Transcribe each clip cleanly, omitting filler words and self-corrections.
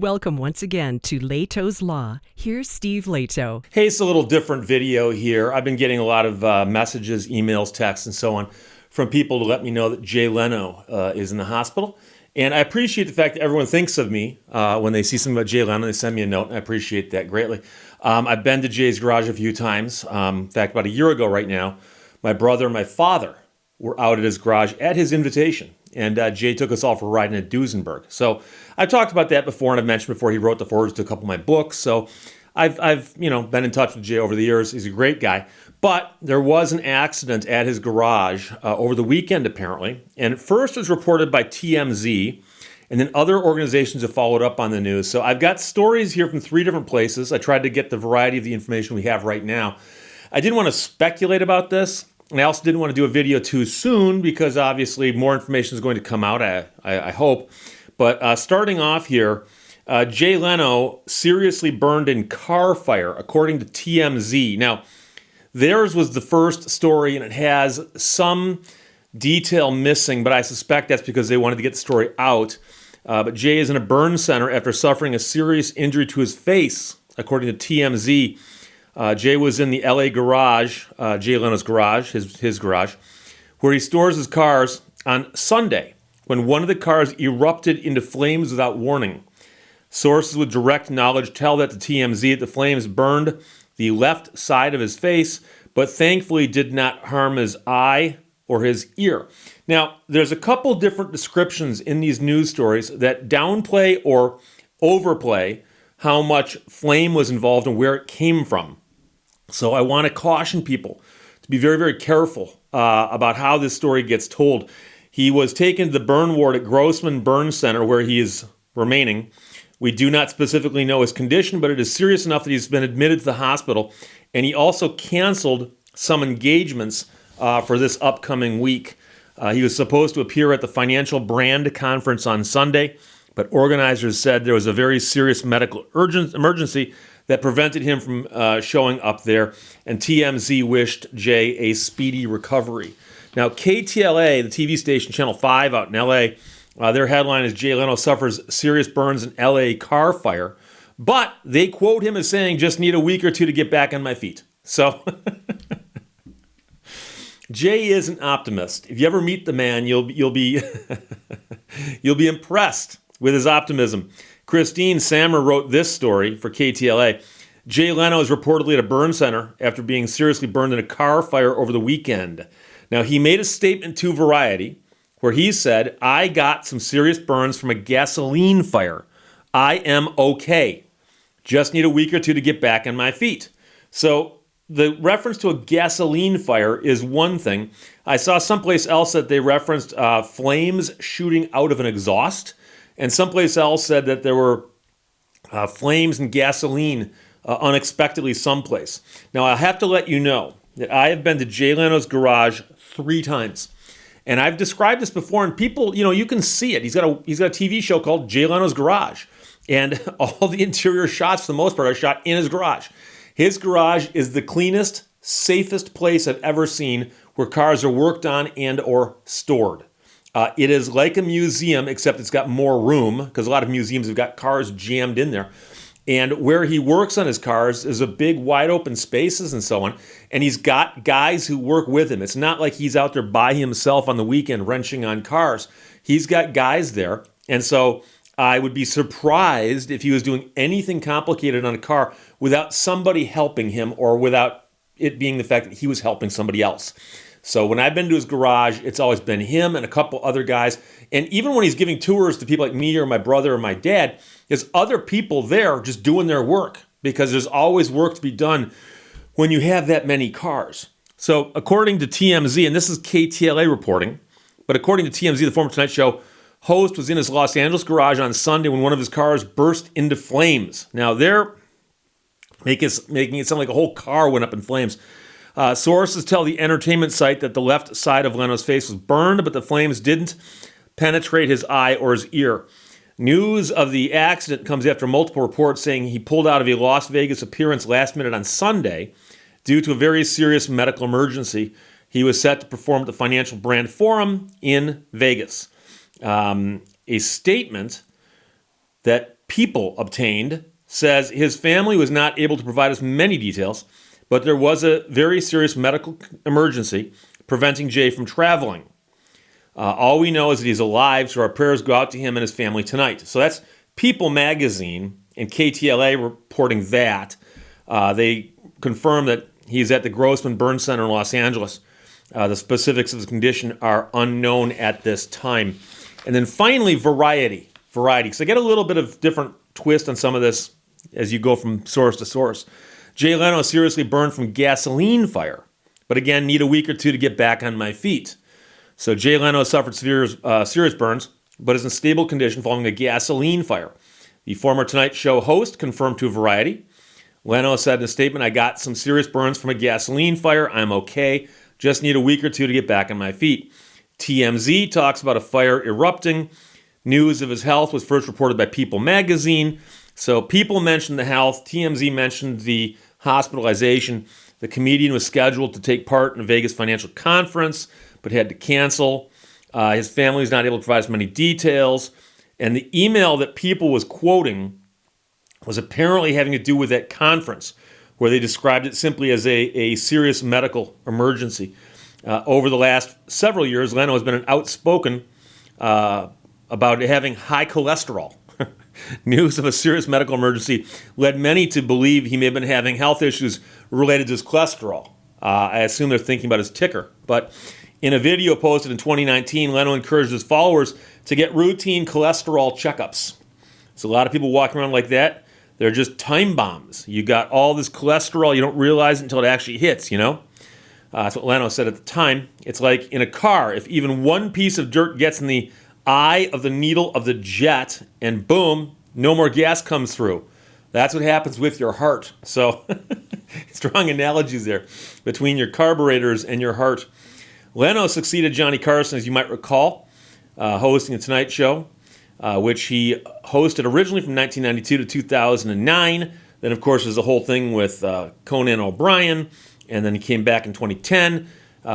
Welcome once again to Lehto's Law. Here's Steve Lehto. Hey, it's a little different video here. I've been getting a lot of messages, emails, texts, and so on from people to let me know that Jay Leno is in the hospital. And I appreciate the fact that everyone thinks of me when they see something about Jay Leno. They send me a note, and I appreciate that greatly. I've been to Jay's garage a few times. In fact, about a year ago right now, my brother and my father were out at his garage at his invitation. And Jay took us all for a ride in Duesenberg. So I've talked about that before, and I've mentioned before he wrote the forwards to a couple of my books. So I've been in touch with Jay over the years. He's a great guy. But there was an accident at his garage over the weekend, apparently. And at first it was reported by TMZ, and then other organizations have followed up on the news. So I've got stories here from 3 different places. I tried to get the variety of the information we have right now. I didn't want to speculate about this. And I also didn't want to do a video too soon because obviously more information is going to come out, I hope. But starting off here, Jay Leno seriously burned in car fire, according to TMZ. Now, theirs was the first story, and it has some detail missing, but I suspect that's because they wanted to get the story out. But Jay is in a burn center after suffering a serious injury to his face, according to TMZ. Jay was in the LA garage, Jay Leno's garage, his garage, where he stores his cars on Sunday when one of the cars erupted into flames without warning. Sources with direct knowledge tell that to TMZ that the flames burned the left side of his face, but thankfully did not harm his eye or his ear. Now, there's a couple different descriptions in these news stories that downplay or overplay how much flame was involved and where it came from. So I want to caution people to be very, very careful about how this story gets told. He was taken to the burn ward at Grossman Burn Center, where he is remaining. We do not specifically know his condition, but it is serious enough that he's been admitted to the hospital. And he also canceled some engagements for this upcoming week. He was supposed to appear at the Financial Brand Conference on Sunday, but organizers said there was a very serious medical emergency that prevented him from showing up there, and TMZ wished Jay a speedy recovery. Now, KTLA, the TV station, Channel 5 out in L.A., their headline is Jay Leno suffers serious burns in L.A. car fire, but they quote him as saying, just need a week or two to get back on my feet. So, Jay is an optimist. If you ever meet the man, you'll be you'll be impressed with his optimism. Christine Sammer wrote this story for KTLA. Jay Leno is reportedly at a burn center after being seriously burned in a car fire over the weekend. Now, he made a statement to Variety where he said, I got some serious burns from a gasoline fire. I am okay. Just need a week or two to get back on my feet. So the reference to a gasoline fire is one thing. I saw someplace else that they referenced flames shooting out of an exhaust. And someplace else said that there were flames and gasoline unexpectedly someplace. Now, I have to let you know that I have been to Jay Leno's garage 3 times. And I've described this before, and people, you can see it. He's got a TV show called Jay Leno's Garage. And all the interior shots, for the most part, are shot in his garage. His garage is the cleanest, safest place I've ever seen where cars are worked on and or stored. It is like a museum, except it's got more room, because a lot of museums have got cars jammed in there. And where he works on his cars is a big, wide open spaces and so on. And he's got guys who work with him. It's not like he's out there by himself on the weekend wrenching on cars. He's got guys there. And so I would be surprised if he was doing anything complicated on a car without somebody helping him or without it being the fact that he was helping somebody else. So when I've been to his garage, it's always been him and a couple other guys. And even when he's giving tours to people like me or my brother or my dad, there's other people there just doing their work because there's always work to be done when you have that many cars. So according to TMZ, and this is KTLA reporting, but according to TMZ, the former Tonight Show host was in his Los Angeles garage on Sunday when one of his cars burst into flames. Now they're making it sound like a whole car went up in flames. Sources tell the entertainment site that the left side of Leno's face was burned, but the flames didn't penetrate his eye or his ear. News of the accident comes after multiple reports saying he pulled out of a Las Vegas appearance last minute on Sunday due to a very serious medical emergency. He was set to perform at the Financial Brand Forum in Vegas. A statement that People obtained says his family was not able to provide us many details, but there was a very serious medical emergency preventing Jay from traveling. All we know is that he's alive, so our prayers go out to him and his family tonight. So that's People magazine and KTLA reporting that. They confirm that he's at the Grossman Burn Center in Los Angeles. The specifics of his condition are unknown at this time. And then finally, Variety. So I get a little bit of different twist on some of this as you go from source to source. Jay Leno seriously burned from gasoline fire, but again, need a week or two to get back on my feet. So Jay Leno suffered serious burns, but is in stable condition following a gasoline fire. The former Tonight Show host confirmed to Variety. Leno said in a statement, "I got some serious burns from a gasoline fire. I'm okay. Just need a week or two to get back on my feet." TMZ talks about a fire erupting. News of his health was first reported by People magazine. So People mentioned the health. TMZ mentioned the hospitalization. The comedian was scheduled to take part in a Vegas financial conference, but had to cancel. His family is not able to provide as many details. And the email that People was quoting was apparently having to do with that conference, where they described it simply as a serious medical emergency. Over the last several years, Leno has been an outspoken about having high cholesterol. News of a serious medical emergency led many to believe he may have been having health issues related to his cholesterol. I assume they're thinking about his ticker. But in a video posted in 2019, Leno encouraged his followers to get routine cholesterol checkups. So a lot of people walking around like that, they're just time bombs. You got all this cholesterol, you don't realize it until it actually hits, you know? That's what Leno said at the time. It's like in a car, if even one piece of dirt gets in the eye of the needle of the jet, and boom, no more gas comes through. That's what happens with your heart. So, strong analogies there between your carburetors and your heart. Leno succeeded Johnny Carson, as you might recall, hosting The Tonight Show, which he hosted originally from 1992 to 2009. Then, of course, there's the whole thing with Conan O'Brien, and then he came back in 2010.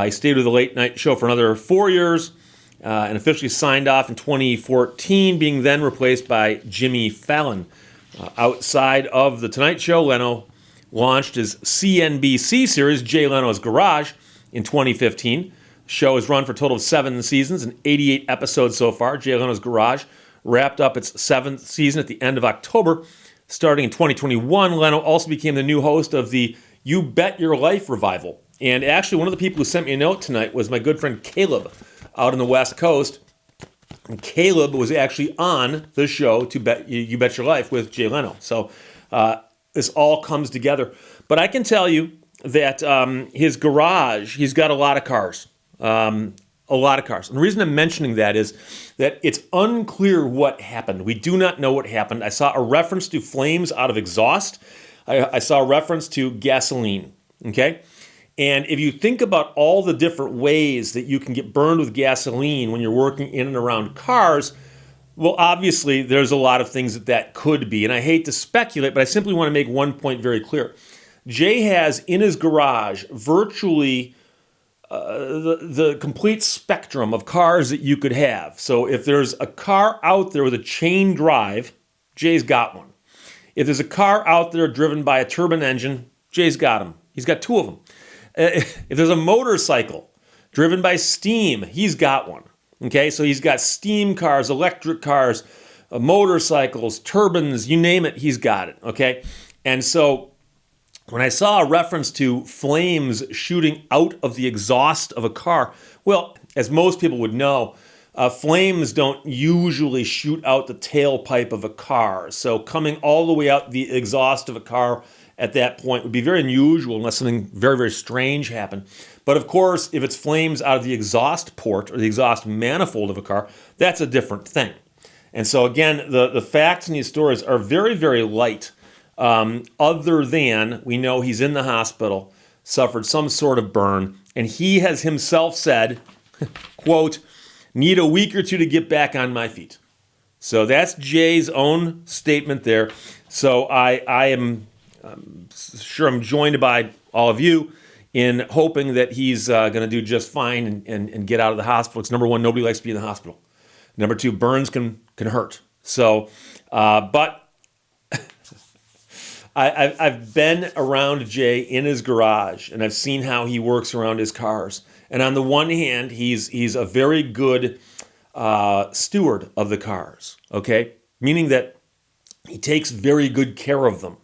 He stayed with The Late Night Show for another 4 years, and officially signed off in 2014, being then replaced by Jimmy Fallon. Outside of The Tonight Show, Leno launched his CNBC series, Jay Leno's Garage, in 2015. The show has run for a total of 7 seasons and 88 episodes so far. Jay Leno's Garage wrapped up its 7th season at the end of October. Starting in 2021, Leno also became the new host of the You Bet Your Life revival. And actually, one of the people who sent me a note tonight was my good friend Caleb out on the West Coast. And Caleb was actually on the show You Bet Your Life with Jay Leno. So this all comes together. But I can tell you that his garage, he's got a lot of cars. And the reason I'm mentioning that is that it's unclear what happened. We do not know what happened. I saw a reference to flames out of exhaust. I saw a reference to gasoline. Okay? And if you think about all the different ways that you can get burned with gasoline when you're working in and around cars, well, obviously, there's a lot of things that could be. And I hate to speculate, but I simply want to make one point very clear. Jay has in his garage virtually the complete spectrum of cars that you could have. So if there's a car out there with a chain drive, Jay's got one. If there's a car out there driven by a turbine engine, Jay's got them. He's got 2 of them. If there's a motorcycle driven by steam, he's got one. Okay, so he's got steam cars, electric cars, motorcycles, turbines, you name it, he's got it. Okay, and so when I saw a reference to flames shooting out of the exhaust of a car, well, as most people would know, flames don't usually shoot out the tailpipe of a car. So coming all the way out the exhaust of a car at that point would be very unusual unless something very, very strange happened. But of course, if it's flames out of the exhaust port or the exhaust manifold of a car, that's a different thing. And so again, the facts in these stories are very, very light, other than we know he's in the hospital, suffered some sort of burn, and he has himself said, quote, "Need a week or two to get back on my feet." So that's Jay's own statement there. So I am sure I'm joined by all of you in hoping that he's going to do just fine and get out of the hospital. It's number one, nobody likes to be in the hospital. Number two, burns can hurt. So, but I've been around Jay in his garage, and I've seen how he works around his cars. And on the one hand, he's a very good steward of the cars, okay? Meaning that he takes very good care of them,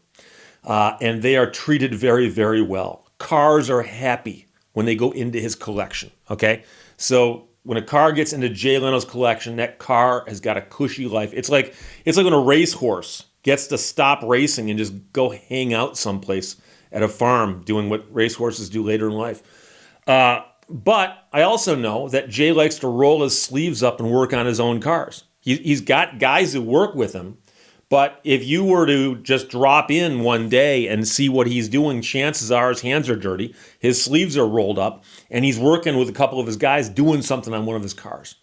and they are treated very, very well. Cars are happy when they go into his collection, okay? So when a car gets into Jay Leno's collection, that car has got a cushy life. It's like when a racehorse gets to stop racing and just go hang out someplace at a farm doing what racehorses do later in life. But I also know that Jay likes to roll his sleeves up and work on his own cars. He's got guys who work with him, but if you were to just drop in one day and see what he's doing, chances are his hands are dirty, his sleeves are rolled up, and he's working with a couple of his guys doing something on one of his cars.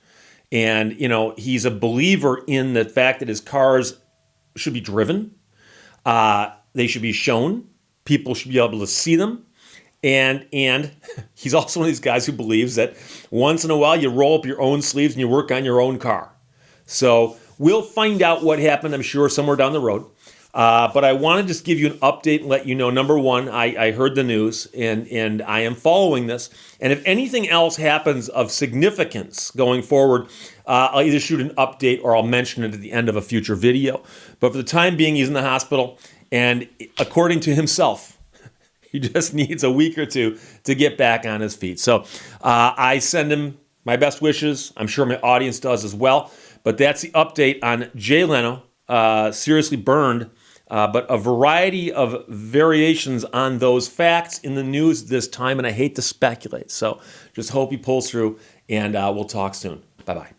And, he's a believer in the fact that his cars should be driven. They should be shown. People should be able to see them. And he's also one of these guys who believes that once in a while you roll up your own sleeves and you work on your own car. So we'll find out what happened, I'm sure, somewhere down the road. But I want to just give you an update and let you know, number one, I heard the news and I am following this. And if anything else happens of significance going forward, I'll either shoot an update or I'll mention it at the end of a future video. But for the time being, he's in the hospital. And according to himself, he just needs a week or two to get back on his feet. So I send him my best wishes. I'm sure my audience does as well. But that's the update on Jay Leno, seriously burned. But a variety of variations on those facts in the news this time. And I hate to speculate. So just hope he pulls through. And we'll talk soon. Bye-bye.